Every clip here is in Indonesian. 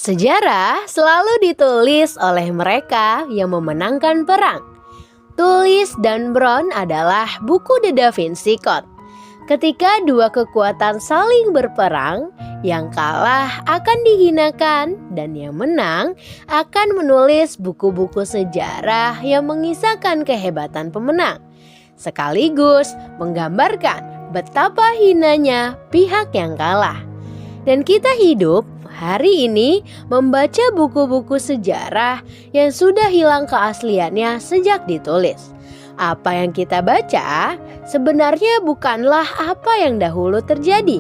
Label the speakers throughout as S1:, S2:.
S1: Sejarah selalu ditulis oleh mereka yang memenangkan perang. Tulis dan Brown adalah buku The Da Vinci Code. Ketika dua kekuatan saling berperang, yang kalah akan dihinakan dan yang menang akan menulis buku-buku sejarah yang mengisahkan kehebatan pemenang, sekaligus menggambarkan betapa hinanya pihak yang kalah. Dan kita hidup hari ini membaca buku-buku sejarah yang sudah hilang keasliannya sejak ditulis. Apa yang kita baca sebenarnya bukanlah apa yang dahulu terjadi.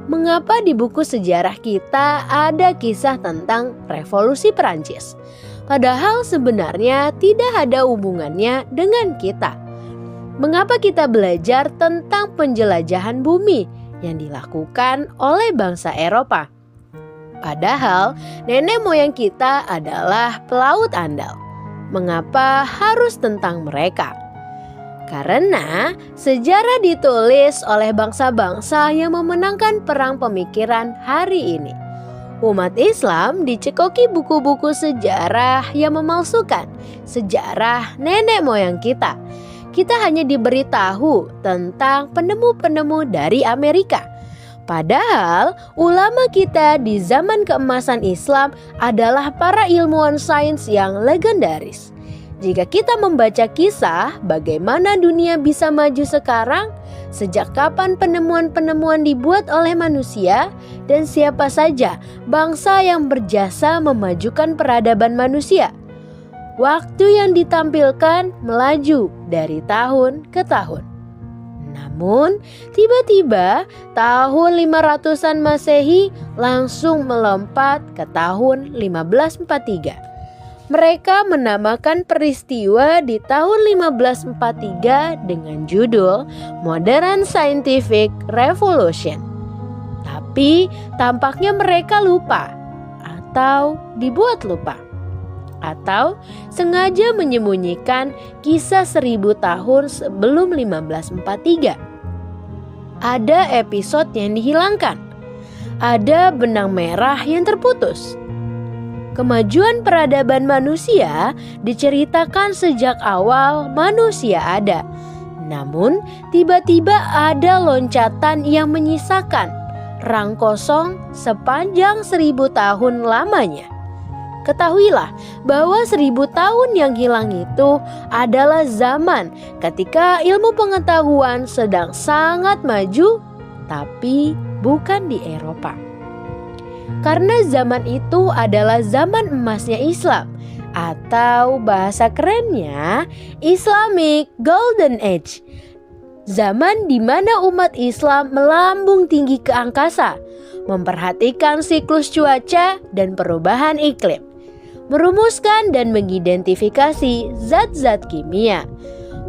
S1: Mengapa di buku sejarah kita ada kisah tentang Revolusi Perancis? Padahal sebenarnya tidak ada hubungannya dengan kita. Mengapa kita belajar tentang penjelajahan bumi yang dilakukan oleh bangsa Eropa? Padahal nenek moyang kita adalah pelaut andal. Mengapa harus tentang mereka? Karena sejarah ditulis oleh bangsa-bangsa yang memenangkan perang pemikiran hari ini. Umat Islam dicekoki buku-buku sejarah yang memalsukan sejarah nenek moyang kita. Kita hanya diberitahu tentang penemu-penemu dari Amerika. Padahal ulama kita di zaman keemasan Islam adalah para ilmuwan sains yang legendaris. Jika kita membaca kisah bagaimana dunia bisa maju sekarang, sejak kapan penemuan-penemuan dibuat oleh manusia, dan siapa saja bangsa yang berjasa memajukan peradaban manusia, waktu yang ditampilkan melaju dari tahun ke tahun. Namun, tiba-tiba tahun 500-an Masehi langsung melompat ke tahun 1543. Mereka menamakan peristiwa di tahun 1543 dengan judul Modern Scientific Revolution. Tapi tampaknya mereka lupa atau dibuat lupa, atau sengaja menyembunyikan kisah 1000 tahun sebelum 1543. Ada episode yang dihilangkan. Ada benang merah yang terputus. Kemajuan peradaban manusia diceritakan sejak awal manusia ada. Namun tiba-tiba ada loncatan yang menyisakan rang kosong sepanjang 1000 tahun lamanya. Ketahuilah bahwa 1000 tahun yang hilang itu adalah zaman ketika ilmu pengetahuan sedang sangat maju, tapi bukan di Eropa. Karena zaman itu adalah zaman emasnya Islam, atau bahasa kerennya Islamic Golden Age. Zaman di mana umat Islam melambung tinggi ke angkasa, memperhatikan siklus cuaca dan perubahan iklim, merumuskan dan mengidentifikasi zat-zat kimia,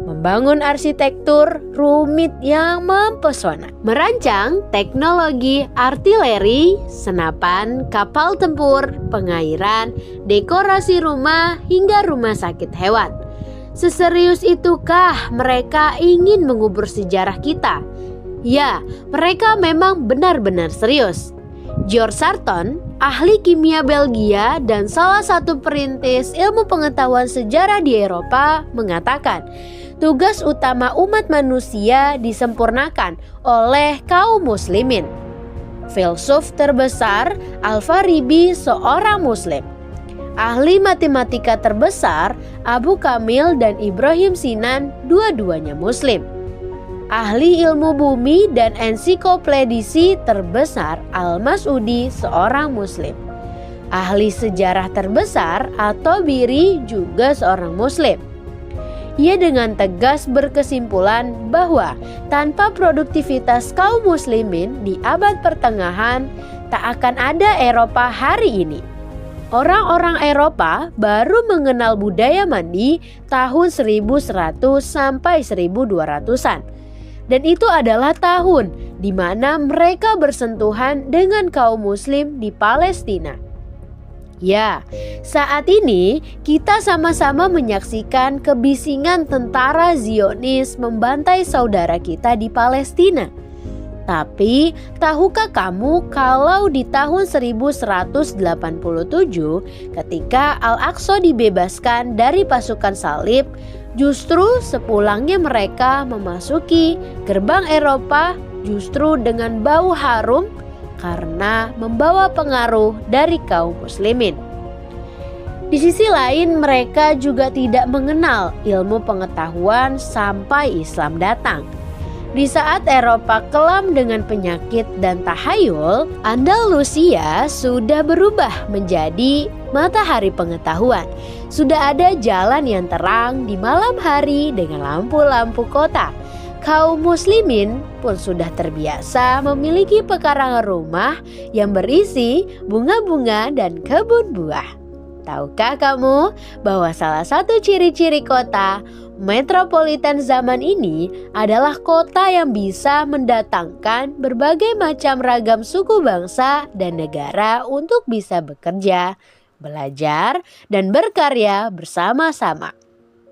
S1: membangun arsitektur rumit yang mempesona, merancang teknologi artileri, senapan, kapal tempur, pengairan, dekorasi rumah, hingga rumah sakit hewan. Seserius itukah mereka ingin mengubur sejarah kita? Ya, mereka memang benar-benar serius. George Sarton, ahli kimia Belgia dan salah satu perintis ilmu pengetahuan sejarah di Eropa, mengatakan tugas utama umat manusia disempurnakan oleh kaum muslimin. Filsuf terbesar Al-Farabi seorang muslim. Ahli matematika terbesar Abu Kamil dan Ibrahim Sinan dua-duanya muslim. Ahli ilmu bumi dan ensiklopedisi terbesar Al-Masudi seorang muslim. Ahli sejarah terbesar At-Tabari juga seorang muslim. Ia dengan tegas berkesimpulan bahwa tanpa produktivitas kaum muslimin di abad pertengahan, tak akan ada Eropa hari ini. Orang-orang Eropa baru mengenal budaya mandi tahun 1100 sampai 1200-an. Dan itu adalah tahun di mana mereka bersentuhan dengan kaum muslim di Palestina. Ya, saat ini kita sama-sama menyaksikan kebisingan tentara Zionis membantai saudara kita di Palestina. Tapi tahukah kamu kalau di tahun 1187 ketika Al-Aqsa dibebaskan dari pasukan salib, justru sepulangnya mereka memasuki gerbang Eropa justru dengan bau harum karena membawa pengaruh dari kaum muslimin. Di sisi lain mereka juga tidak mengenal ilmu pengetahuan sampai Islam datang. Di saat Eropa kelam dengan penyakit dan tahayul, Andalusia sudah berubah menjadi matahari pengetahuan. Sudah ada jalan yang terang di malam hari dengan lampu-lampu kota. Kaum muslimin pun sudah terbiasa memiliki pekarangan rumah yang berisi bunga-bunga dan kebun buah. Tahukah kamu bahwa salah satu ciri-ciri kota metropolitan zaman ini adalah kota yang bisa mendatangkan berbagai macam ragam suku bangsa dan negara untuk bisa bekerja, belajar, dan berkarya bersama-sama.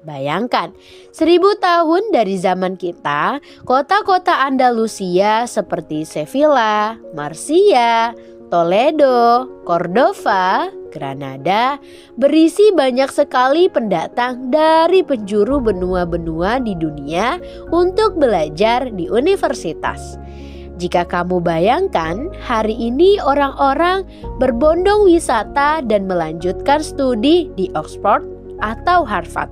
S1: Bayangkan, 1000 tahun dari zaman kita, kota-kota Andalusia seperti Sevilla, Marsella, Toledo, Cordova, Granada berisi banyak sekali pendatang dari penjuru benua-benua di dunia untuk belajar di universitas. Jika kamu bayangkan, hari ini orang-orang berbondong wisata dan melanjutkan studi di Oxford atau Harvard.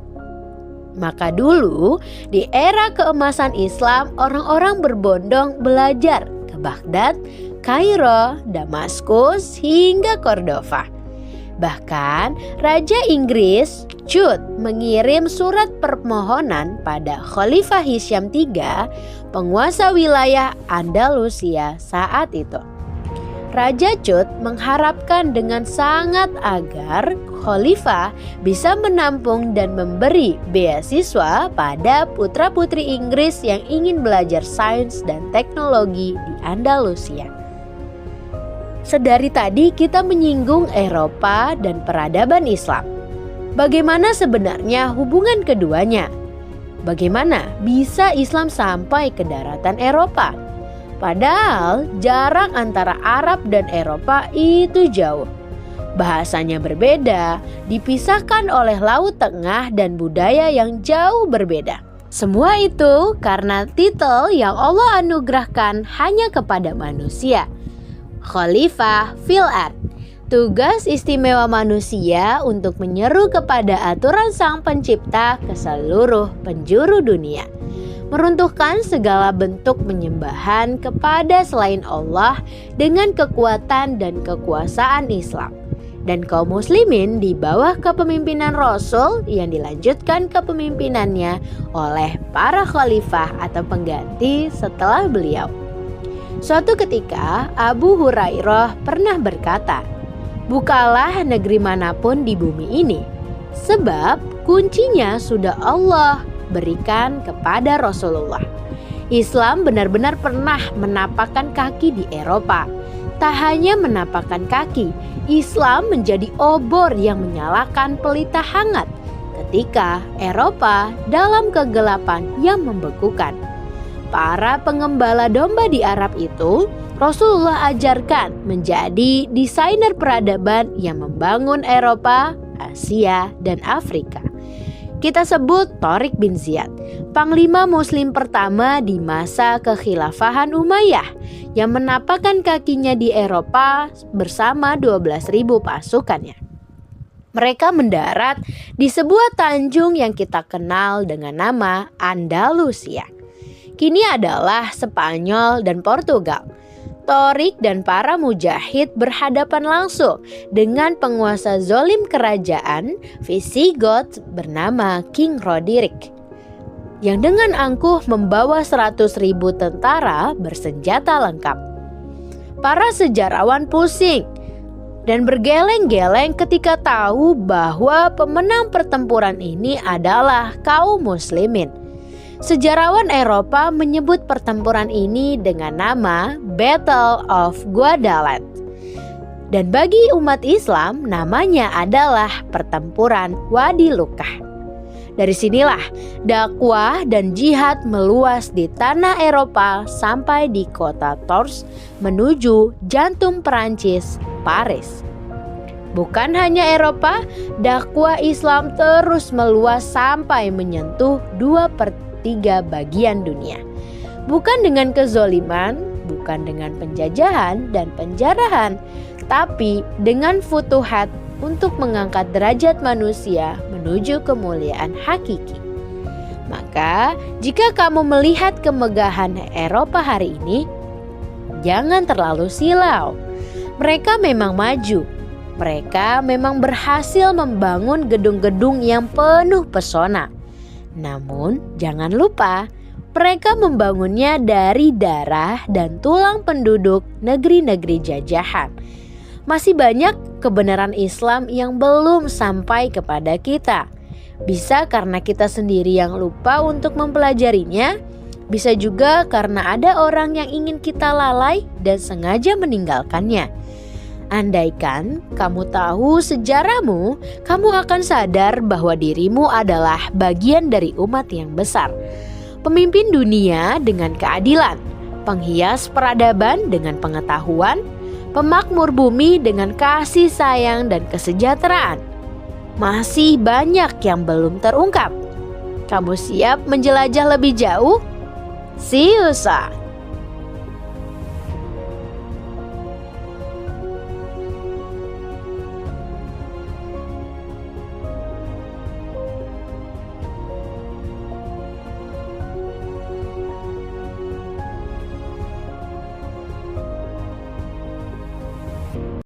S1: Maka dulu, di era keemasan Islam, orang-orang berbondong belajar ke Baghdad, Kairo, Damaskus, hingga Cordova. Bahkan Raja Inggris Chud mengirim surat permohonan pada Khalifah Hisham III, penguasa wilayah Andalusia saat itu. Raja Chud mengharapkan dengan sangat agar Khalifah bisa menampung dan memberi beasiswa pada putra-putri Inggris yang ingin belajar sains dan teknologi di Andalusia. Sedari tadi kita menyinggung Eropa dan peradaban Islam. Bagaimana sebenarnya hubungan keduanya? Bagaimana bisa Islam sampai ke daratan Eropa? Padahal jarak antara Arab dan Eropa itu jauh. Bahasanya berbeda, dipisahkan oleh Laut Tengah dan budaya yang jauh berbeda. Semua itu karena titel yang Allah anugerahkan hanya kepada manusia. Khalifah fil ard, tugas istimewa manusia untuk menyeru kepada aturan Sang Pencipta ke seluruh penjuru dunia, meruntuhkan segala bentuk penyembahan kepada selain Allah dengan kekuatan dan kekuasaan Islam. Dan kaum muslimin di bawah kepemimpinan Rasul yang dilanjutkan kepemimpinannya oleh para khalifah atau pengganti setelah beliau. Suatu ketika Abu Hurairah pernah berkata, "Bukalah negeri manapun di bumi ini, sebab kuncinya sudah Allah berikan kepada Rasulullah." Islam benar-benar pernah menapakkan kaki di Eropa. Tak hanya menapakkan kaki, Islam menjadi obor yang menyalakan pelita hangat ketika Eropa dalam kegelapan yang membekukan. Para pengembala domba di Arab itu Rasulullah ajarkan menjadi desainer peradaban yang membangun Eropa, Asia, dan Afrika. Kita sebut Tharik bin Ziyad, panglima muslim pertama di masa kekhilafahan Umayyah yang menapakkan kakinya di Eropa bersama 12.000 pasukannya. Mereka mendarat di sebuah tanjung yang kita kenal dengan nama Andalusia. Kini adalah Spanyol dan Portugal. Tharik dan para mujahid berhadapan langsung dengan penguasa zolim kerajaan Visigoth bernama King Roderick, yang dengan angkuh membawa 100.000 tentara bersenjata lengkap. Para sejarawan pusing dan bergeleng-geleng ketika tahu bahwa pemenang pertempuran ini adalah kaum muslimin. Sejarawan Eropa menyebut pertempuran ini dengan nama Battle of Guadalete. Dan bagi umat Islam namanya adalah Pertempuran Wadi Lukkah. Dari sinilah dakwah dan jihad meluas di tanah Eropa sampai di kota Tours menuju jantung Perancis, Paris. Bukan hanya Eropa, dakwah Islam terus meluas sampai menyentuh 2/3 bagian dunia. Bukan dengan kezoliman, bukan dengan penjajahan dan penjarahan, tapi dengan futuhat untuk mengangkat derajat manusia menuju kemuliaan hakiki. Maka, jika kamu melihat kemegahan Eropa hari ini, jangan terlalu silau. Mereka memang maju. Mereka memang berhasil membangun gedung-gedung yang penuh pesona. Namun, jangan lupa, mereka membangunnya dari darah dan tulang penduduk negeri-negeri jajahan. Masih banyak kebenaran Islam yang belum sampai kepada kita. Bisa karena kita sendiri yang lupa untuk mempelajarinya, bisa juga karena ada orang yang ingin kita lalai dan sengaja meninggalkannya. Andaikan kamu tahu sejarahmu, kamu akan sadar bahwa dirimu adalah bagian dari umat yang besar. Pemimpin dunia dengan keadilan, penghias peradaban dengan pengetahuan, pemakmur bumi dengan kasih sayang dan kesejahteraan. Masih banyak yang belum terungkap. Kamu siap menjelajah lebih jauh? See you, son.